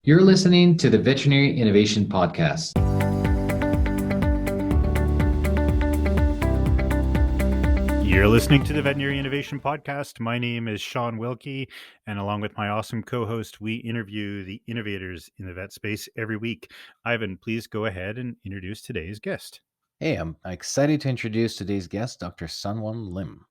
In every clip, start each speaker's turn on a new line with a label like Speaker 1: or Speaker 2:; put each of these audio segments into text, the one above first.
Speaker 1: You're listening to the Veterinary Innovation Podcast.
Speaker 2: You're listening to the Veterinary Innovation Podcast. My name is Shawn Wilkie, and along with my awesome co-host, we interview the innovators in the vet space every week. Ivan, please go ahead and introduce today's guest.
Speaker 3: Hey, I'm excited to introduce today's guest, Dr. Sungwon Lim.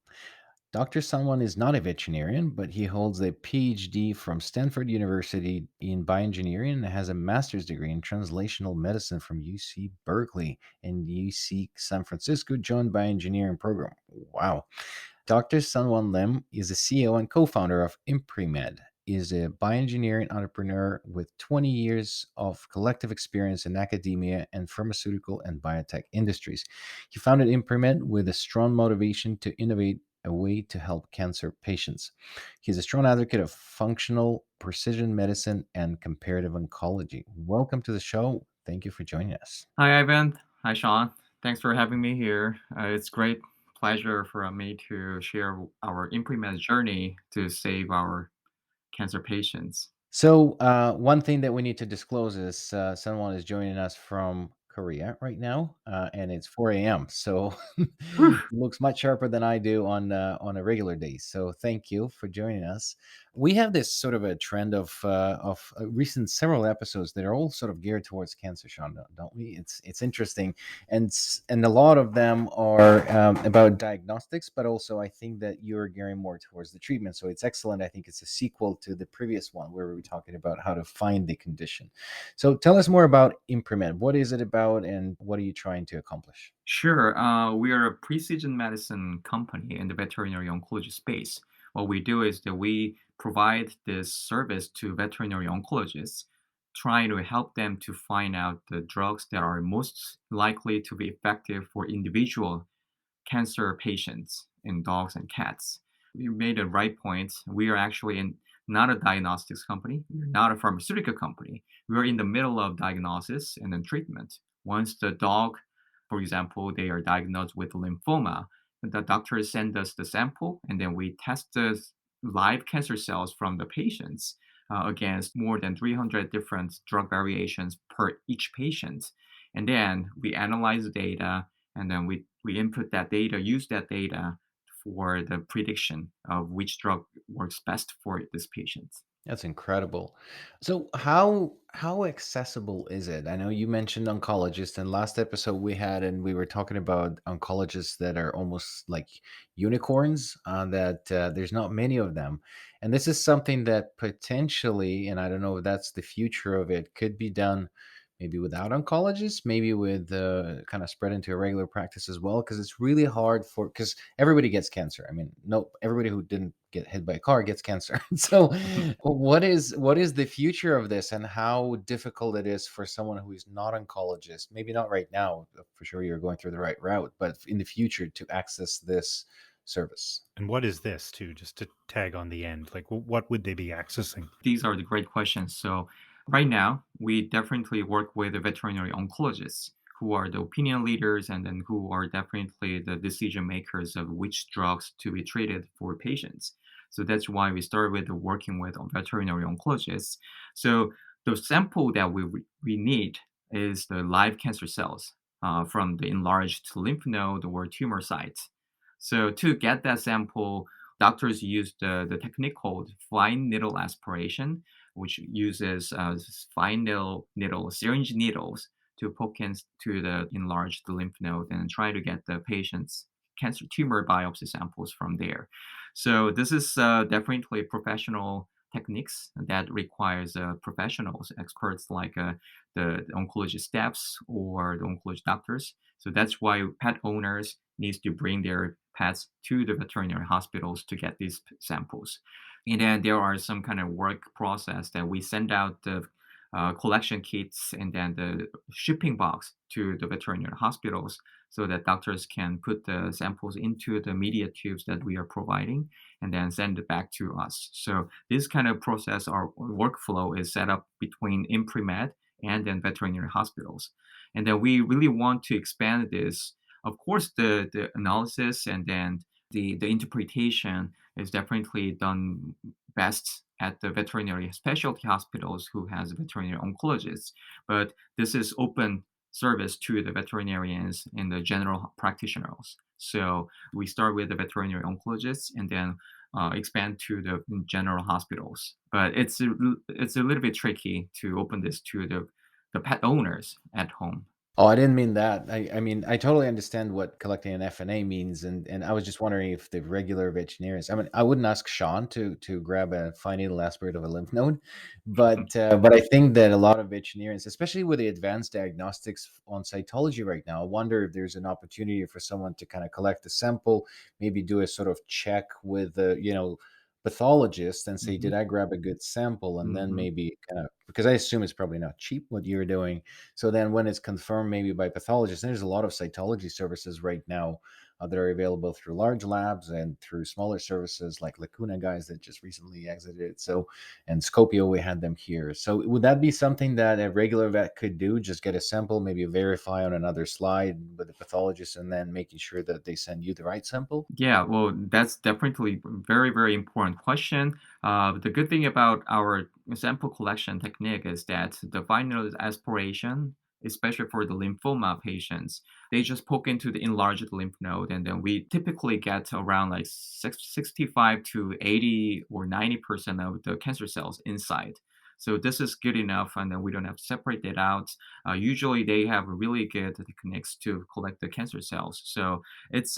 Speaker 3: Dr. Sungwon is not a veterinarian, but he holds a PhD from Stanford University in bioengineering and has a master's degree in translational medicine from UC Berkeley and UC San Francisco Joint Bioengineering Program. Wow. Dr. Sungwon Lim is the CEO and co-founder of ImpriMed, is a bioengineering entrepreneur with 20 years of collective experience in academia and pharmaceutical and biotech industries. He founded ImpriMed with a strong motivation to innovate a way to help cancer patients. He's a strong advocate of functional precision medicine and comparative oncology. Welcome to the show. Thank you for joining us.
Speaker 4: Hi, Ivan. Hi, Shawn. Thanks for having me here. It's great pleasure for me to share our implement journey to save our cancer patients.
Speaker 3: So, one thing that we need to disclose is someone is joining us from Korea right now, and it's 4 a.m. So,
Speaker 4: Whew.
Speaker 3: looks much sharper than I do on a regular day. So, thank you for joining us. We have this sort of a trend of recent several episodes that are all sort of geared towards cancer, Sean, don't we? It's interesting, and a lot of them are about diagnostics, but also I think that you're gearing more towards the treatment. So it's excellent. I think it's a sequel to the previous one where we were talking about how to find the condition. So tell us more about ImpriMed. What is it about, and what are you trying to accomplish?
Speaker 4: Sure. We are a precision medicine company in the veterinary oncology space. What we do is that we provide this service to veterinary oncologists, trying to help them to find out the drugs that are most likely to be effective for individual cancer patients in dogs and cats. You made a right point. We are actually not a diagnostics company. We're not a pharmaceutical company. We're in the middle of diagnosis and then treatment. Once the dog, for example, they are diagnosed with lymphoma, the doctors send us the sample and then we test the live cancer cells from the patients against more than 300 different drug variations per each patient. And then we analyze the data and then we input that data, use that data for the prediction of which drug works best for this patient.
Speaker 3: That's incredible. So how accessible is it? I know you mentioned oncologists, and last episode we had, and we were talking about oncologists that are almost like unicorns. That there's not many of them, and this is something that potentially, and I don't know if that's the future of it, could be done maybe without oncologists, maybe with kind of spread into a regular practice as well, because it's really hard for because everybody gets cancer. I mean, no, everybody who didn't get hit by a car gets cancer. So, what is the future of this, and how difficult it is for someone who is not oncologist? Maybe not right now, for sure you're going through the right route, but in the future to access this service.
Speaker 2: And what is this, too, just to tag on the end? Like, what would they be accessing?
Speaker 4: These are the great questions. So right now, we definitely work with the veterinary oncologists who are the opinion leaders and then who are definitely the decision makers of which drugs to be treated for patients. So that's why we started with working with veterinary oncologists. So the sample that we need is the live cancer cells from the enlarged lymph node or tumor sites. So to get that sample, doctors use the technique called fine needle aspiration, which uses fine needle syringe needles to poke into the enlarged lymph node and try to get the patient's cancer tumor biopsy samples from there. So this is definitely professional techniques that requires professionals, experts like the oncology staffs or the oncology doctors. So that's why pet owners needs to bring their pets to the veterinary hospitals to get these samples. And then there are some kind of work process that we send out the collection kits and then the shipping box to the veterinary hospitals so that doctors can put the samples into the media tubes that we are providing and then send it back to us. So this kind of process or workflow is set up between ImpriMed and then veterinary hospitals. And then we really want to expand this. Of course, the analysis and then the interpretation is definitely done best at the veterinary specialty hospitals who has veterinary oncologists. But this is open service to the veterinarians and the general practitioners. So we start with the veterinary oncologists and then expand to the general hospitals. But it's a little bit tricky to open this to the pet owners at home.
Speaker 3: Oh, I didn't mean that. I mean, I totally understand what collecting an FNA means, and I was just wondering if the regular veterinarians. I mean, I wouldn't ask Sean to grab a fine needle aspirate of a lymph node, but I think that a lot of veterinarians, especially with the advanced diagnostics on cytology right now, I wonder if there's an opportunity for someone to kind of collect a sample, maybe do a sort of check with the pathologist and say,
Speaker 4: Mhm,
Speaker 3: did I grab a good sample, and then
Speaker 4: mhm.
Speaker 3: maybe kind of, because I assume it's probably not cheap what you're doing, so then when it's confirmed maybe by pathologists, and there's a lot of cytology services right now that are available through large labs and through smaller services like Lacuna guys that just recently exited. So, and Scopio, we had them here. So would that be something that a regular vet could do? Just get a sample, maybe verify on another slide with the pathologist, and then making sure that they send you the right sample?
Speaker 4: Yeah, well, that's definitely a very, very important question. The good thing about our sample collection technique is that the final aspiration, especially for the lymphoma patients, they just poke into the enlarged lymph node, and then we typically get around like 65 to 80 or 90% of the cancer cells inside. So this is good enough, and then we don't have to separate it out. Usually, they have really good techniques to collect the cancer cells. So it's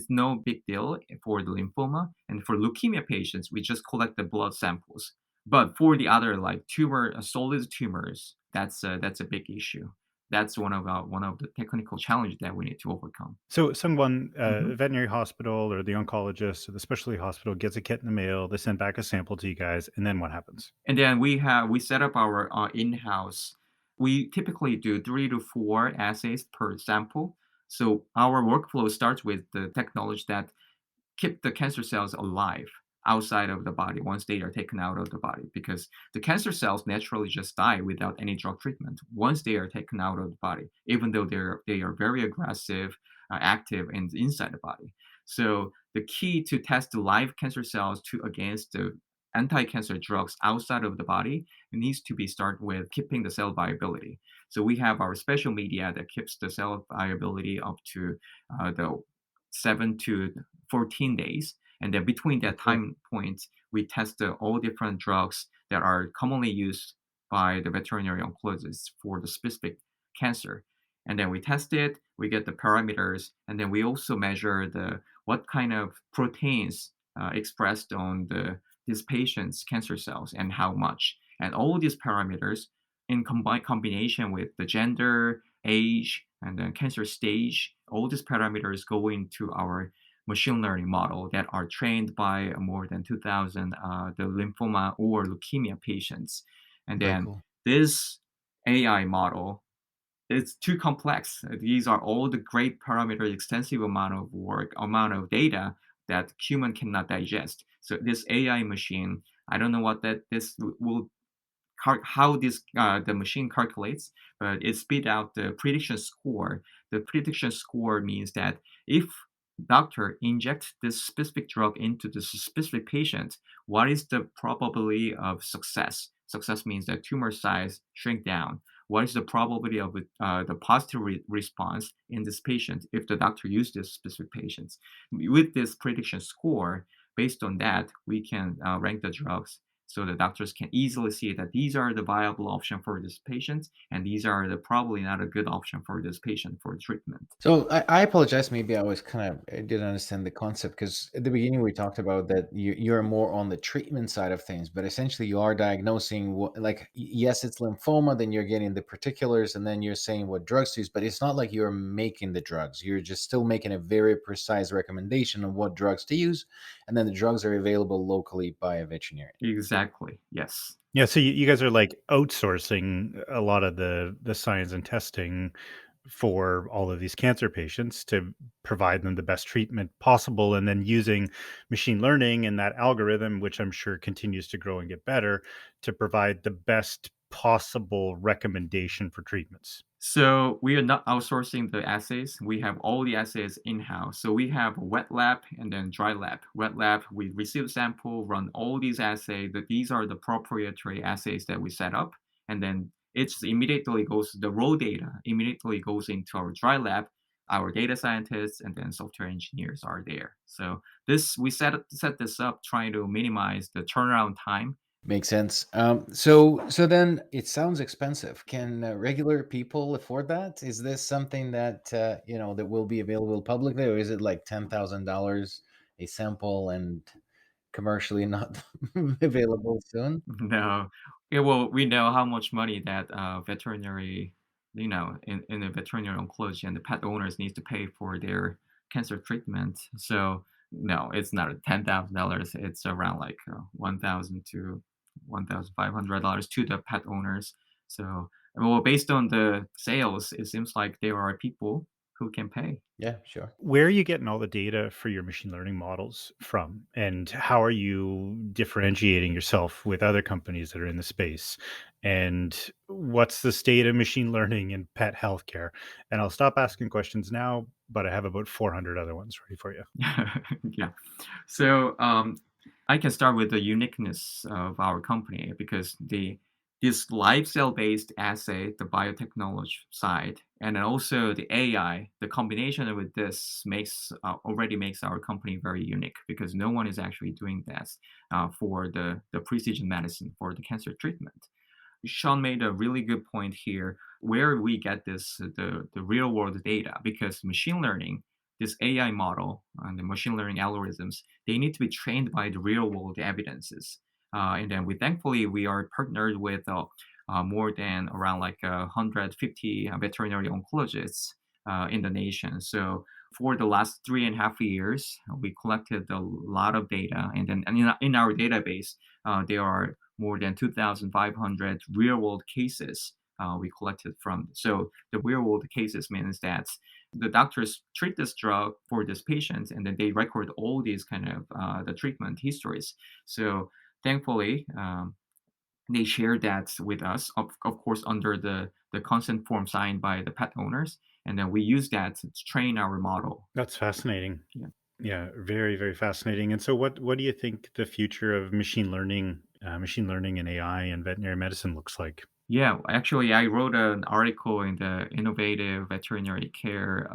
Speaker 4: no big deal for the lymphoma, and for leukemia patients, we just collect the blood samples. But for the other like solid tumors, that's a big issue. That's one of the technical challenges that we need to overcome.
Speaker 2: So someone,
Speaker 4: Mhm.
Speaker 2: veterinary hospital or the oncologist or the specialty hospital gets a kit in the mail, they send back a sample to you guys, and then what happens?
Speaker 4: And then we set up our in-house. We typically do 3 to 4 assays per sample. So our workflow starts with the technology that keep the cancer cells alive outside of the body once they are taken out of the body, because the cancer cells naturally just die without any drug treatment once they are taken out of the body, even though they are very aggressive, active and inside the body. So the key to test the live cancer cells to against the anti-cancer drugs outside of the body needs to be start with keeping the cell viability. So we have our special media that keeps the cell viability up to the 7 to 14 days. And then between
Speaker 3: Oh,
Speaker 4: that
Speaker 3: cool.
Speaker 4: time point, we test all different drugs that are commonly used by the veterinary oncologists for the specific cancer. And then we test it, we get the parameters, and then we also measure the what kind of proteins expressed on these patients' cancer cells and how much. And all these parameters in combination with the gender, age, and then cancer stage, all these parameters go into our machine learning model that are trained by more than 2,000 the lymphoma or leukemia patients. And
Speaker 3: Very
Speaker 4: then
Speaker 3: cool.
Speaker 4: this AI model, it's too complex. These are all the great parameters, extensive amount of work, amount of data that human cannot digest. So this AI machine, I don't know what that this will how this the machine calculates, but it spit out the prediction score. The prediction score means that if doctor injects this specific drug into this specific patient, what is the probability of success? Success means that tumor size shrink down. What is the probability of the positive response in this patient if the doctor used this specific patients? With this prediction score, based on that, we can rank the drugs so the doctors can easily see that these are the viable option for this patient and these are the probably not a good option for this patient for treatment.
Speaker 3: So I apologize. Maybe I was kind of I didn't understand the concept because at the beginning we talked about that you're more on the treatment side of things, but essentially you are diagnosing what, like yes, it's lymphoma. Then you're getting the particulars, and then you're saying what drugs to use. But it's not like you're making the drugs. You're just still making a very precise recommendation on what drugs to use, and then the drugs are available locally by a veterinarian.
Speaker 4: Exactly. Yes.
Speaker 2: Yeah, so you guys are like outsourcing a lot of the science and testing for all of these cancer patients to provide them the best treatment possible, and then using machine learning and that algorithm, which I'm sure continues to grow and get better, to provide the best possible recommendation for treatments.
Speaker 4: So we are not outsourcing the assays. We have all the assays in-house. So we have a wet lab and then dry lab. Wet lab, we receive sample, run all these assays. These are the proprietary assays that we set up. And then the raw data immediately goes into our dry lab. Our data scientists and then software engineers are there. So we set this up trying to minimize the turnaround time.
Speaker 3: Makes sense. So then it sounds expensive. Can regular people afford that? Is this something that that will be available publicly, or is it like $10,000 a sample and commercially not available soon?
Speaker 4: No. Yeah, well, we know how much money that in the veterinary oncology and the pet owners need to pay for their cancer treatment. So no, it's not $10,000. It's around like 1,000 to $1,500 to the pet owners. So, well, based on the sales, it seems like there are people who can pay.
Speaker 3: Yeah, sure.
Speaker 2: Where are you getting all the data for your machine learning models from? And how are you differentiating yourself with other companies that are in the space? And what's the state of machine learning in pet healthcare? And I'll stop asking questions now, but I have about 400 other ones ready for you.
Speaker 4: Yeah. So I can start with the uniqueness of our company because this live cell based assay, the biotechnology side, and then also the AI, the combination with this already makes our company very unique because no one is actually doing this for the precision medicine for the cancer treatment. Sean made a really good point here where we get the real world data because machine learning, this AI model and the machine learning algorithms, they need to be trained by the real world evidences. And then we are partnered with more than around like 150 veterinary oncologists in the nation. So for the last 3.5 years, we collected a lot of data, and then in our database, there are more than 2,500 real world cases we collected from. So the real world cases means that the doctors treat this drug for this patient, and then they record all these kind of the treatment histories. So thankfully, they share that with us, of course, under the consent form signed by the pet owners, and then we use that to train our model.
Speaker 2: That's fascinating.
Speaker 4: Yeah.
Speaker 2: Yeah, very, very fascinating. And so, what do you think the future of machine learning and AI and veterinary medicine looks like?
Speaker 4: Yeah, actually, I wrote an article in the Innovative Veterinary Care,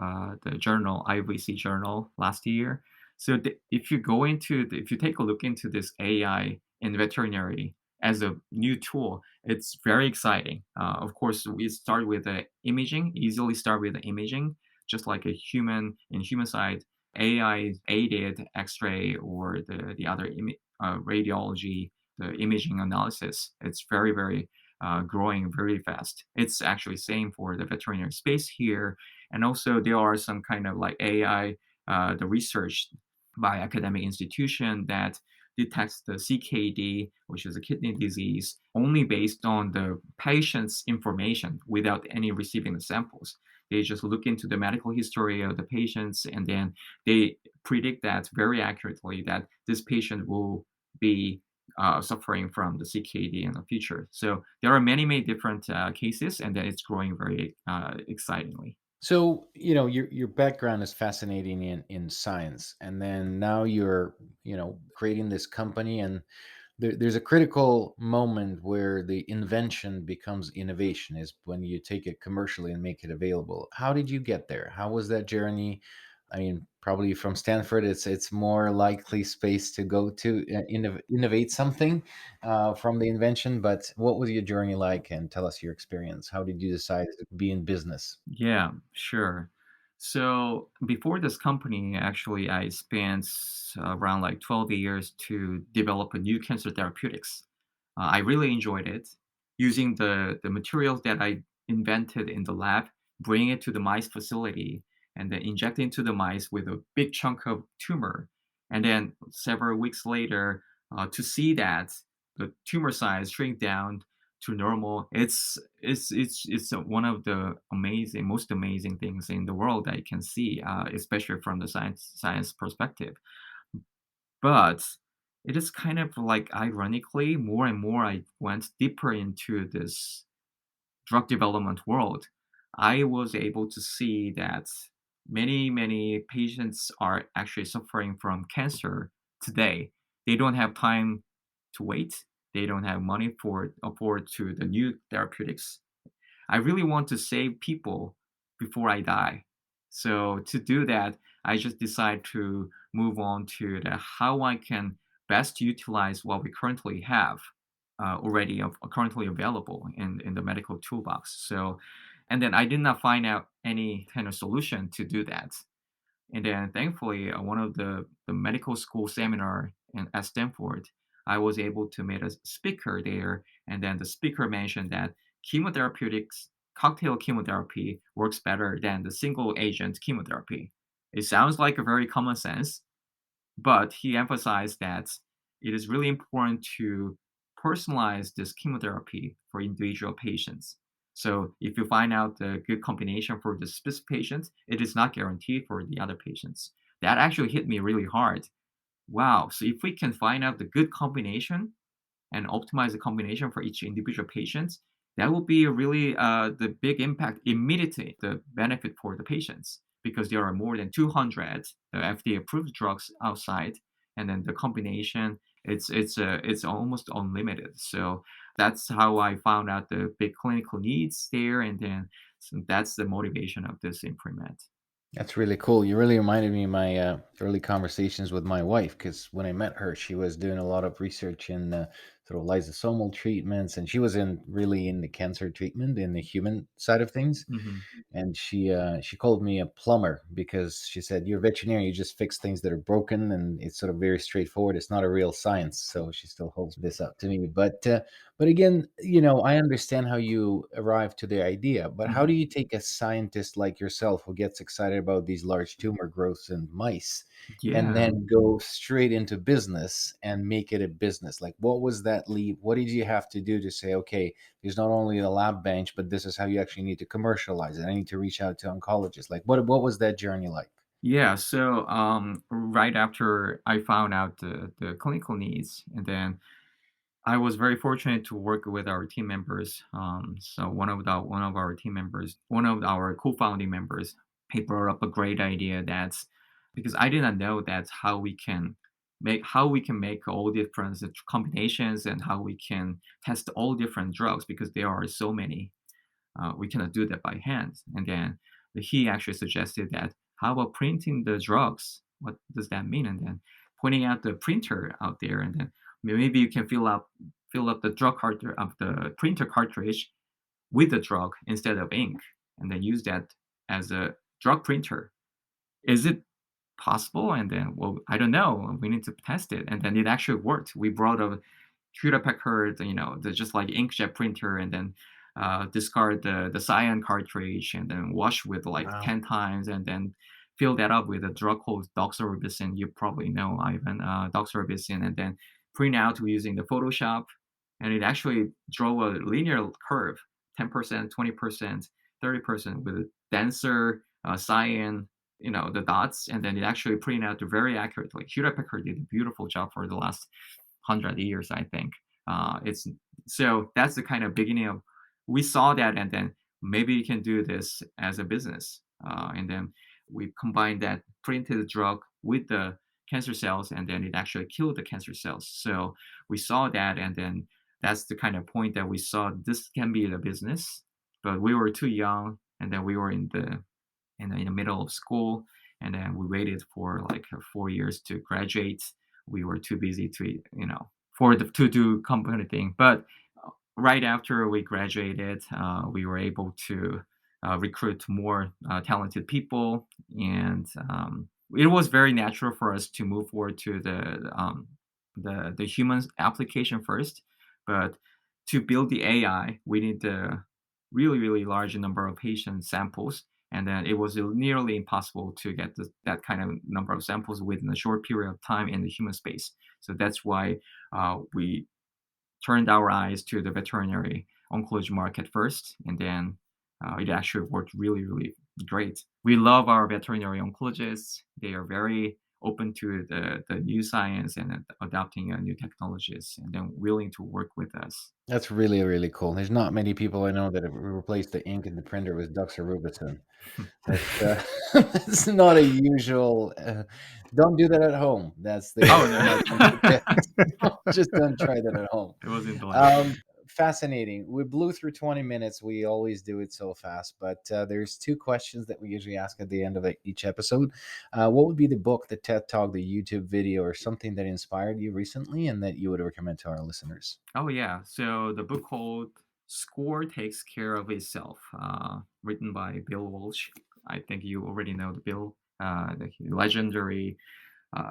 Speaker 4: the journal, IVC journal last year. So if you take a look into this AI in veterinary as a new tool, it's very exciting. Of course, we start with the imaging, easily start with the imaging, just like in human side, AI aided X-ray or the other radiology, the imaging analysis. It's very, very growing very fast. It's actually same for the veterinary space here, and also there are some kind of like AI, the research by academic institution that detects the CKD, which is a kidney disease, only based on the patient's information without any receiving the samples. They just look into the medical history of the patients and then they predict that very accurately that this patient will be suffering from the CKD in the future. So there are many, many different cases, and then it's growing very excitingly.
Speaker 3: So, your background is fascinating in science, and then now you're, creating this company, and there's a critical moment where the invention becomes innovation is when you take it commercially and make it available. How did you get there? How was that journey? I mean, probably from Stanford, it's more likely space to go to innovate something from the invention. But what was your journey like? And tell us your experience. How did you decide to be in business?
Speaker 4: Yeah, sure. So before this company, actually, I spent around like 12 years to develop a new cancer therapeutics. I really enjoyed it. Using the materials that I invented in the lab, bring it to the mice facility, and then inject into the mice with a big chunk of tumor. And then several weeks later, to see that the tumor size shrink down to normal, it's one of the most amazing things in the world that I can see, especially from the science perspective. But it is kind of like ironically, more and more I went deeper into this drug development world. I was able to see that many patients are actually suffering from cancer today. They don't have time to wait. They don't have money for afford to the new therapeutics. I really want to save people before I die. So to do that, I just decide to move on to the how I can best utilize what we currently have already currently available in the medical toolbox. So, and then I did not find out any kind of solution to do that. And then thankfully, one of the medical school seminar at Stanford, I was able to meet a speaker there. And then the speaker mentioned that chemotherapeutics, cocktail chemotherapy works better than the single agent chemotherapy. It sounds like a very common sense, but he emphasized that it is really important to personalize this chemotherapy for individual patients. So if you find out the good combination for the specific patient, it is not guaranteed for the other patients. That actually hit me really hard. Wow. So if we can find out the good combination, and optimize the combination for each individual patient, that will be really the big impact immediately, the benefit for the patients, because there are more than 200 FDA-approved drugs outside, and then the combination, it's almost unlimited. So that's how I found out the big clinical needs there, and then so that's the motivation of this ImpriMed.
Speaker 3: That's really cool. You really reminded me of my early conversations with my wife because when I met her, she was doing a lot of research in sort of lysosomal treatments, and she was in really in the cancer treatment in the human side of things.
Speaker 4: Hmm.
Speaker 3: And she called me a plumber because she said, "You're a veterinarian, you just fix things that are broken, and it's sort of very straightforward. It's not a real science." So she still holds this up to me. But again, I understand how you arrive to the idea, but how do
Speaker 4: Hmm.
Speaker 3: you take a scientist like yourself who gets excited about these large tumor growths in mice and
Speaker 4: Yeah.
Speaker 3: then go straight into business and make it a business? Like, what was that leap? What did you have to do to say, okay, there's not only the lab bench, but this is how you actually need to commercialize it. I need to reach out to oncologists. Like, what was that journey like?
Speaker 4: Yeah, so right after I found out the clinical needs, and then I was very fortunate to work with our team members. So one of our team members, one of our co-founding members, he brought up a great idea that's because I did not know that's how we can make all different combinations and how we can test all different drugs because there are so many we cannot do that by hand. And then he actually suggested that how about printing the drugs? What does that mean? And then pointing out the printer out there, and then maybe you can fill up the drug cartridge of the printer cartridge with the drug instead of ink, and then use that as a drug printer. Is it possible? And then, well, I don't know. We need to test it. And then it actually worked. We brought a Hewlett Packard, just like inkjet printer, and then discard the cyan cartridge, and then wash with like
Speaker 3: Wow.
Speaker 4: 10 times, and then fill that up with a drug called doxorubicin. You probably know Ivan, doxorubicin, and then print out using the Photoshop, and it actually draw a linear curve, 10%, 20%, 30% with a denser cyan, the dots, and then it actually print out very accurately. Hewlett Packard did a beautiful job for the last 100 years, I think. It's so that's the kind of beginning of we saw that, and then maybe you can do this as a business, and then we combined that printed drug with the cancer cells, and then it actually killed the cancer cells. So we saw that, and then that's the kind of point that we saw this can be the business, but we were too young, and then we were in the middle of school, and then we waited for like 4 years to graduate. We were too busy to to do company thing. But right after we graduated, we were able to recruit more talented people, and it was very natural for us to move forward to the human application first. But to build the AI, we need a really large number of patient samples, and then it was nearly impossible to get that kind of number of samples within a short period of time in the human space. So that's why we turned our eyes to the veterinary oncology market first, and then it actually worked really great. We love our veterinary oncologists. They are very open to the new science and adopting new technologies, and then willing to work with us.
Speaker 3: That's really, really cool. There's not many people I know that have replaced the ink in the printer with doxorubicin. That's that's not a usual. Don't do that at home. That's the
Speaker 4: Oh
Speaker 3: one I can suggest.
Speaker 4: no.
Speaker 3: Just don't try that at home.
Speaker 4: It wasn't delayed.
Speaker 3: Fascinating. We blew through 20 minutes. We always do it so fast, but there's two questions that we usually ask at the end of each episode. What would be the book, the TED Talk, the YouTube video, or something that inspired you recently and that you would recommend to our listeners?
Speaker 4: Oh yeah. So the book called "Score Takes Care of Itself," written by Bill Walsh. I think you already know the Bill, the legendary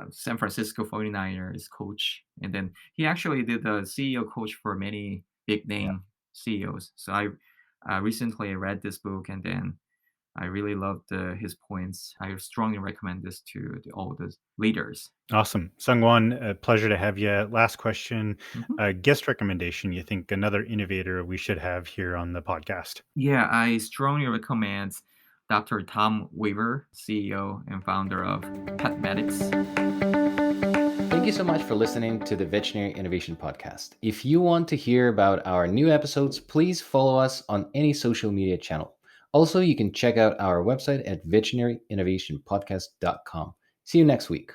Speaker 4: San Francisco 49ers coach. And then he actually did the CEO coach for many big
Speaker 3: Yeah.
Speaker 4: name CEOs. So I recently read this book, and then I really loved his points. I strongly recommend this to all the leaders.
Speaker 2: Awesome. Sungwon, a pleasure to have you. Last question,
Speaker 4: Mhm.
Speaker 2: guest recommendation you think another innovator we should have here on the podcast?
Speaker 4: Yeah, I strongly recommend Dr. Tom Weaver, CEO and founder of PetMedics.
Speaker 3: Thank you so much for listening to the Veterinary Innovation Podcast. If you want to hear about our new episodes, please follow us on any social media channel. Also, you can check out our website at veterinaryin.podcast.com. See you next week.